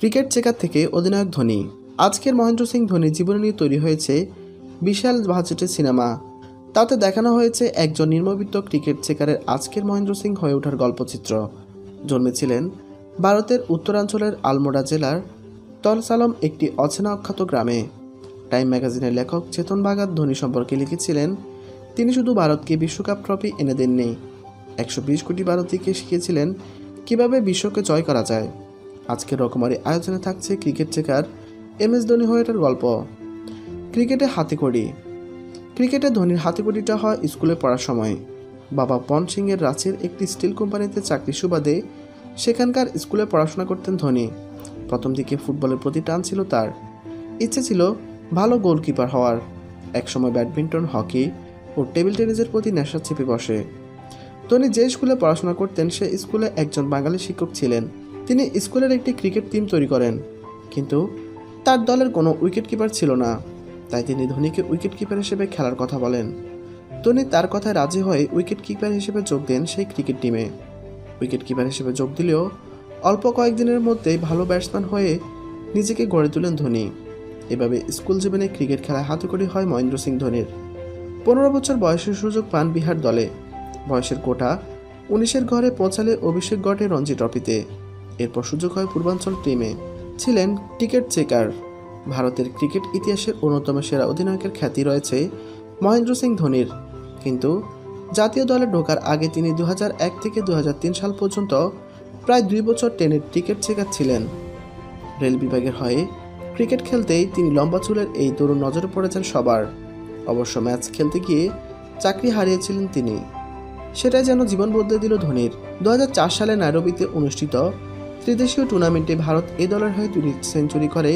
Cricket checker থেকে অধিনায়ক ধোনি। আজকের মহেন্দ্র সিং ধোনির জীবন নিয়ে তৈরি হয়েছে বিশাল বাজেটের সিনেমা। তাতে দেখানো হয়েছে একজন নিম্নবিত্ত ক্রিকেট চেকারের আজকের মহেন্দ্র সিং হয়ে ওঠার গল্পচিত্র। জন্মেছিলেন ভারতের উত্তরাঞ্চলের আলমোড়া জেলার তলসালম একটি অচেনা অখ্যাত গ্রামে। টাইম ম্যাগাজিনের লেখক চেতন বাগাত ধোনি সম্পর্কে লিখেছিলেন, তিনি শুধু ভারতকে বিশ্বকাপ ট্রফি এনে দেননি, 120 কোটি ভারতীয়কে শিখিয়েছিলেন কীভাবে বিশ্বকে জয় করা যায়। আজকের রকমারি আয়োজনে থাকছে ক্রিকেট চেকার MS ধোনি হয়ে ওঠার গল্প। ক্রিকেটে হাতেখড়ি। ক্রিকেটে ধোনির হাতেখড়িটা হয় স্কুলে পড়ার সময়। বাবা পন সিংয়ের রাঁচির একটি স্টিল কোম্পানিতে চাকরির সুবাদে সেখানকার স্কুলে পড়াশোনা করতেন ধোনি। প্রথম দিকে ফুটবলের প্রতি টান ছিল তার, ইচ্ছে ছিল ভালো গোলকিপার হওয়ার। একসময় ব্যাডমিন্টন, হকি ও টেবিল টেনিসের প্রতি নেশা চেপে বসে। ধোনি যে স্কুলে পড়াশোনা করতেন সে স্কুলে একজন বাঙালি শিক্ষক ছিলেন। তিনি স্কুলের একটি ক্রিকেট টিম তৈরি করেন, কিন্তু তার দলের কোনো উইকেট কিপার ছিল না। তাই তিনি ধোনিকে উইকেট কিপার হিসেবে খেলার কথা বলেন। ধোনি তার কথায় রাজি হয়ে উইকেট কিপার হিসেবে যোগ দেন সেই ক্রিকেট টিমে। উইকেট কিপার হিসেবে যোগ দিলেও অল্প কয়েকদিনের মধ্যেই ভালো ব্যাটসম্যান হয়ে নিজেকে গড়ে তোলেন ধোনি। এভাবে স্কুল জীবনে ক্রিকেট খেলায় হাতেখড়ি হয় মহেন্দ্র সিং ধোনির। 15 বছর বয়সের সুযোগ পান বিহার দলে। বয়সের কোটা 19-এর ঘরে পৌঁছালে অভিষেক ঘটে রঞ্জি ট্রফিতে। এরপর সুযোগ হয় পূর্বাঞ্চল টিমে। ছিলেন ক্রিকেট চেকার। ভারতের ক্রিকেট ইতিহাসের অন্যতম সেরা অধিনায়কের খ্যাতি রয়েছে মহেন্দ্র সিং ধোনির, কিন্তু জাতীয় দলে ঢোকার আগে তিনি 2001 থেকে 2003 সাল পর্যন্ত প্রায় 2 বছর টেনের ক্রিকেট চেকার ছিলেন। রেল বিভাগের হয়ে ক্রিকেট খেলতেই তিনি লম্বা চুলের এই তরুণ নজরে পড়েছেন সবার। অবশ্য ম্যাচ খেলতে গিয়ে চাকরি হারিয়েছিলেন তিনি, সেটাই যেন জীবন বদলে দিল ধোনির। 2004 সালে নাইরোবিতে অনুষ্ঠিত ত্রিদেশীয় টুর্নামেন্টে ভারত এ দলের হয়ে 2 সেঞ্চুরি করে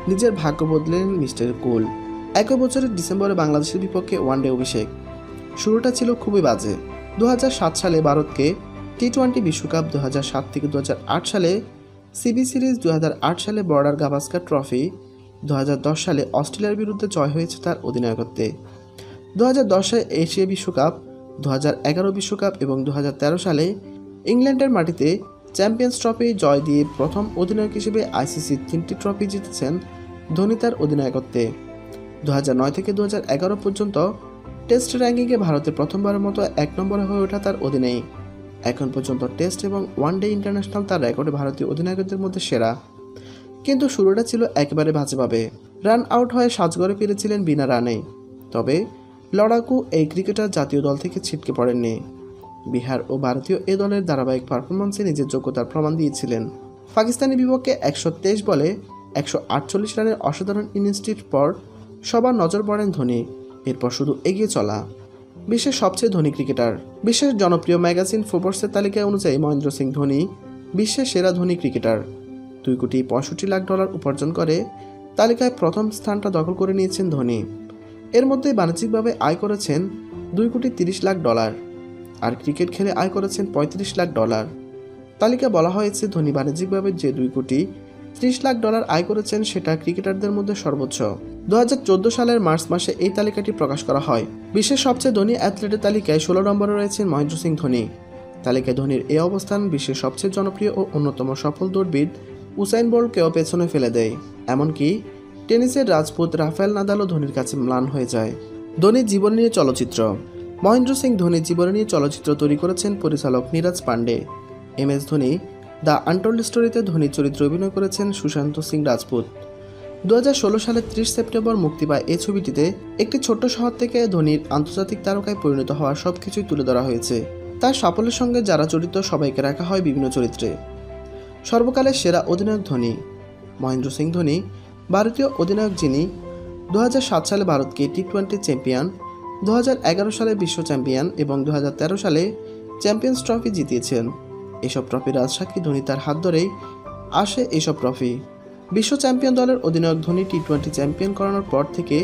নিজের ভাগ্য বদলেন মিস্টার কুল। একই বছরের ডিসেম্বরে বাংলাদেশের বিপক্ষে ওয়ানডে অভিষেক। শুরুটা ছিল খুবই বাজে। 2007 সালে ভারতকে টি-20 বিশ্বকাপ, 2007 থেকে 2008 সালে সিবি সিরিজ, 2008 সালে বর্ডার গাভাস্কার ট্রফি, 2010 সালে অস্ট্রেলিয়ার বিরুদ্ধে জয় হয়েছে তার অধিনায়কত্বে। 2010 সালে এশিয়া বিশ্বকাপ, 2011 বিশ্বকাপ এবং 2013 সালে ইংল্যান্ডের মাটিতে চ্যাম্পিয়ন্স ট্রফি জয় দিয়ে প্রথম অধিনায়ক হিসেবে আইসিসির 3টি ট্রফি জিতেছেন ধোনি তার অধিনায়কত্বে। 2009 থেকে 2011 পর্যন্ত টেস্ট র্যাঙ্কিংয়ে ভারতের প্রথমবারের মতো 1 নম্বরে হয়ে ওঠা তার অধীনেই। এখন পর্যন্ত টেস্ট এবং ওয়ানডে ইন্টারন্যাশনাল তার রেকর্ডে ভারতীয় অধিনায়কদের মধ্যে সেরা। কিন্তু শুরুটা ছিল একেবারে বাজেভাবে। রান আউট হয়ে সাজঘরে ফিরেছিলেন বিনা রানে। তবে লড়াকু এই ক্রিকেটার জাতীয় দল থেকে ছিটকে পড়েননি। বিহার ও ভারতীয় এ দলের ধারাবাহিক পারফরম্যান্সে নিজের যোগ্যতার প্রমাণ দিয়েছিলেন। পাকিস্তানি বিপক্ষে 123 বলে 148 রানের অসাধারণ ইনিংসটির পর সবার নজর পড়েন ধোনি। এরপর শুধু এগিয়ে চলা। বিশ্বের সবচেয়ে ধনী ক্রিকেটার। বিশ্বের জনপ্রিয় ম্যাগাজিন ফোর্বসের তালিকা অনুযায়ী মহেন্দ্র সিং ধোনি বিশ্বের সেরা ধনী ক্রিকেটার। $2.65 কোটি উপার্জন করে তালিকায় প্রথম স্থানটা দখল করে নিয়েছেন ধোনি। এর মধ্যে বাণিজ্যিকভাবে আয় করেছেন $2.30 কোটি, আর ক্রিকেট খেলে আয় করেছেন $35 লাখ। তালিকা বলা হয়েছে ধোনি বাণিজ্যিকভাবে যে $2.30 কোটি আয় করেছেন সেটা ক্রিকেটারদের মধ্যে সর্বোচ্চ। 2014 সালের মার্চ মাসে এই তালিকাটি প্রকাশ করা হয়। বিশ্বের সবচেয়ে ধনী অ্যাথলেটের তালিকায় 16 নম্বরে রয়েছেন মহেন্দ্র সিং ধোনি। তালিকায় ধোনির এই অবস্থান বিশ্বের সবচেয়ে জনপ্রিয় ও অন্যতম সফল দৌড়বিদ উসাইন বোল্টকেও পেছনে ফেলে দেয়। এমনকি টেনিসের রাজপুত রাফায়েল নাদালও ধোনির কাছে ম্লান হয়ে যায়। ধোনির জীবন নিয়ে চলচ্চিত্র। মহেন্দ্র সিং ধোনির জীবন নিয়ে চলচ্চিত্র তৈরি করেছেন পরিচালক Neeraj Pandey. MS Dhoni the untold স্টোরিতে ধোনির চরিত্রে অভিনয় করেছেন সুশান্ত সিং রাজপুত। 2016 সালের 30 সেপ্টেম্বর মুক্তি পায় এই ছবিটিতে একটি ছোট্ট শহর থেকে ধোনির আন্তর্জাতিক তারকায় পরিণত হওয়ার সবকিছুই তুলে ধরা হয়েছে। তার সাফল্যের সঙ্গে যারা জড়িত সবাইকে রাখা হয় বিভিন্ন চরিত্রে। সর্বকালের সেরা অধিনায়ক ধোনি। মহেন্দ্র সিং ধোনি ভারতীয় অধিনায়ক যিনি 2007 সালে ভারতকে টি-20 চ্যাম্পিয়ন, 2011 সালে বিশ্ব চ্যাম্পিয়ন এবং 2013 সালে চ্যাম্পিয়ন্স ট্রফি জিতিয়েছেন। এসব ট্রফির রাজসাক্ষী ধোনি, তার হাত ধরেই আসে এসব ট্রফি। বিশ্ব চ্যাম্পিয়ন দলের অধিনায়ক ধোনি টি-20 চ্যাম্পিয়ন করানোর পর থেকে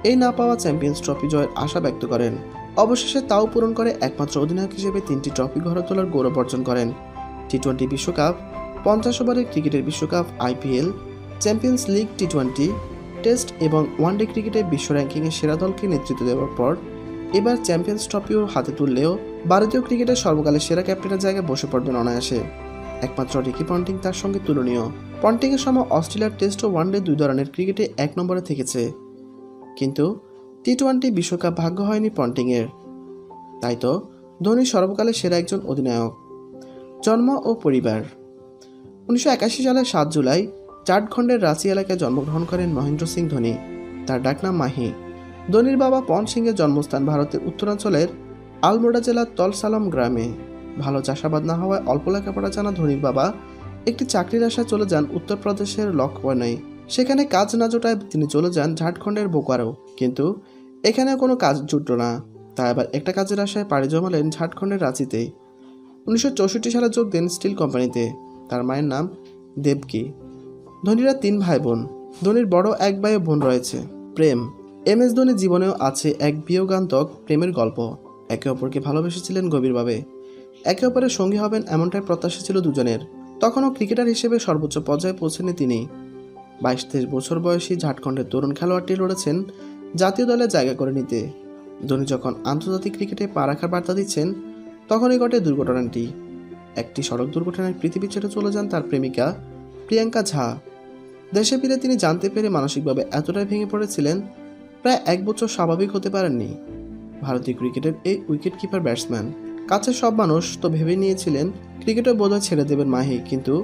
এই না পাওয়া চ্যাম্পিয়ন্স ট্রফি জয়ের আশা ব্যক্ত করেন। অবশেষে তাও পূরণ করে একমাত্র অধিনায়ক হিসেবে 3টি ট্রফি ঘরে তোলার গৌরব অর্জন করেন। টি-20 বিশ্বকাপ, 50 ওভারের ক্রিকেটের বিশ্বকাপ, IPL, চ্যাম্পিয়ন্স লিগ, টি-20, টেস্ট এবং ওয়ানডে ক্রিকেটে বিশ্ব র্যাঙ্কিংয়ে সেরা দলকে নেতৃত্ব দেওয়ার পর এবার চ্যাম্পিয়ন্স ট্রফিও হাতে তুললেও ভারতীয় ক্রিকেটের সর্বকালের সেরা ক্যাপ্টেনের জায়গায় বসে পড়বেন অনায়াসে। একমাত্র রিকি পন্টিং তার সঙ্গে তুলনীয়। পন্টিংয়ের সময় অস্ট্রেলিয়ার টেস্ট ও ওয়ানডে দুই ধরনের ক্রিকেটে 1 নম্বরে থেকেছে, কিন্তু টি-20 বিশ্বকাপ ভাগ্য হয়নি পন্টিংয়ের। তাই তো ধোনি সর্বকালের সেরা একজন অধিনায়ক। জন্ম ও পরিবার। 1981 সালের 7 জুলাই ঝাড়খণ্ডের রাঁচি এলাকায় জন্মগ্রহণ করেন মহেন্দ্র সিং ধোনি। তার ডাকনাম মাহি। ধোনির বাবা পন সিংয়ের জন্মস্থান ভারতের উত্তরাঞ্চলের আলমোড়া জেলার তলসালাম গ্রামে। ভালো চাষাবাদ না হওয়ায় অল্প লেখাপড়া জানা ধোনির বাবা একটি চাকরির আশায় চলে যান উত্তরপ্রদেশের লখনৌয়ে। সেখানে কাজ না জোটায় তিনি চলে যান ঝাড়খণ্ডের বোকারো, কিন্তু এখানেও কোনো কাজ জুটল না। তাই আবার একটা কাজের আশায় পাড়ি জমালেন ঝাড়খণ্ডের রাঁচিতে। 1964 সালে যোগ দেন স্টিল কোম্পানিতে। তার মায়ের নাম দেবকী। ধোনিরা 3 ভাই বোন। ধোনির বড় 1 ভাই ও বোন রয়েছে। প্রেম। MS ধোনির জীবনেও আছে এক বিয়োগান্তক প্রেমের গল্প। একে অপরকে ভালোবেসেছিলেন গভীরভাবে। একে অপরের সঙ্গী হবেন এমনটাই প্রত্যাশা ছিল দুজনের। তখনও ক্রিকেটার হিসেবে সর্বোচ্চ পর্যায়ে পৌঁছেনি তিনি। 22-23 বছর বয়সী ঝাড়খণ্ডের তরুণ খেলোয়াড়টি লড়েছেন জাতীয় দলে জায়গা করে নিতে। ধোনি যখন আন্তর্জাতিক ক্রিকেটে পা রাখার বার্তা দিচ্ছেন, তখনই ঘটে দুর্ঘটনাটি। একটি সড়ক দুর্ঘটনায় পৃথিবী ছেড়ে চলে যান তার প্রেমিকা প্রিয়াঙ্কা ঝা। দেশে ফিরে তিনি জানতে পেরে মানসিকভাবে এতটাই ভেঙে পড়েছিলেন, প্রায় 1 বছর স্বাভাবিক হতে পারেননি। ভারতীয় ক্রিকেটের এই উইকেট কিপার ব্যাটসম্যান। কাছের সব মানুষ তো ভেবে নিয়েছিলেন ক্রিকেটও বোধহয় ছেড়ে দেবেন মাহি, কিন্তু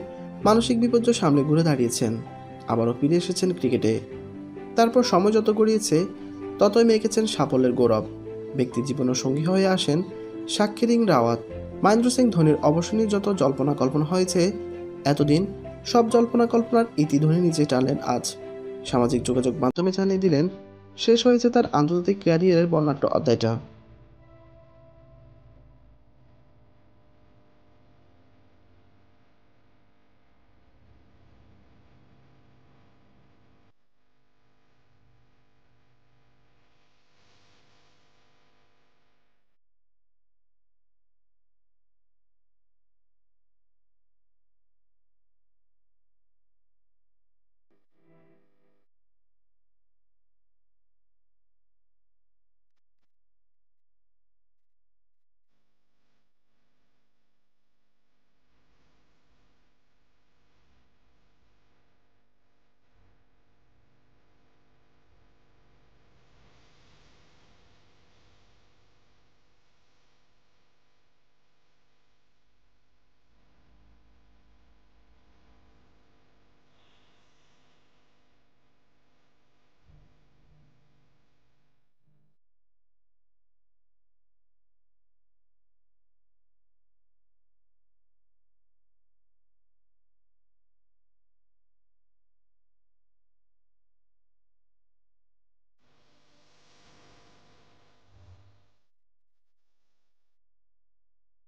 মানসিক বিপর্যয় সামনে ঘুরে দাঁড়িয়েছেন। আবারও ফিরে এসেছেন ক্রিকেটে। তারপর সময় যত গড়িয়েছে ততই মেখেছেন সাফল্যের গৌরব। ব্যক্তি জীবনের সঙ্গী হয়ে আসেন সাক্ষী রাওয়াত। মহেন্দ্র সিং ধোনির অবসর নিয়ে যত জল্পনা কল্পনা হয়েছে এতদিন, সব জল্পনা কল্পনার ইতি ধোনি নিজে টানলেন আজ। সামাজিক যোগাযোগ মাধ্যমে জানিয়ে দিলেন শেষ হয়েছে তার আন্তর্জাতিক ক্যারিয়ারের বর্ণাঢ্য অধ্যায়টা।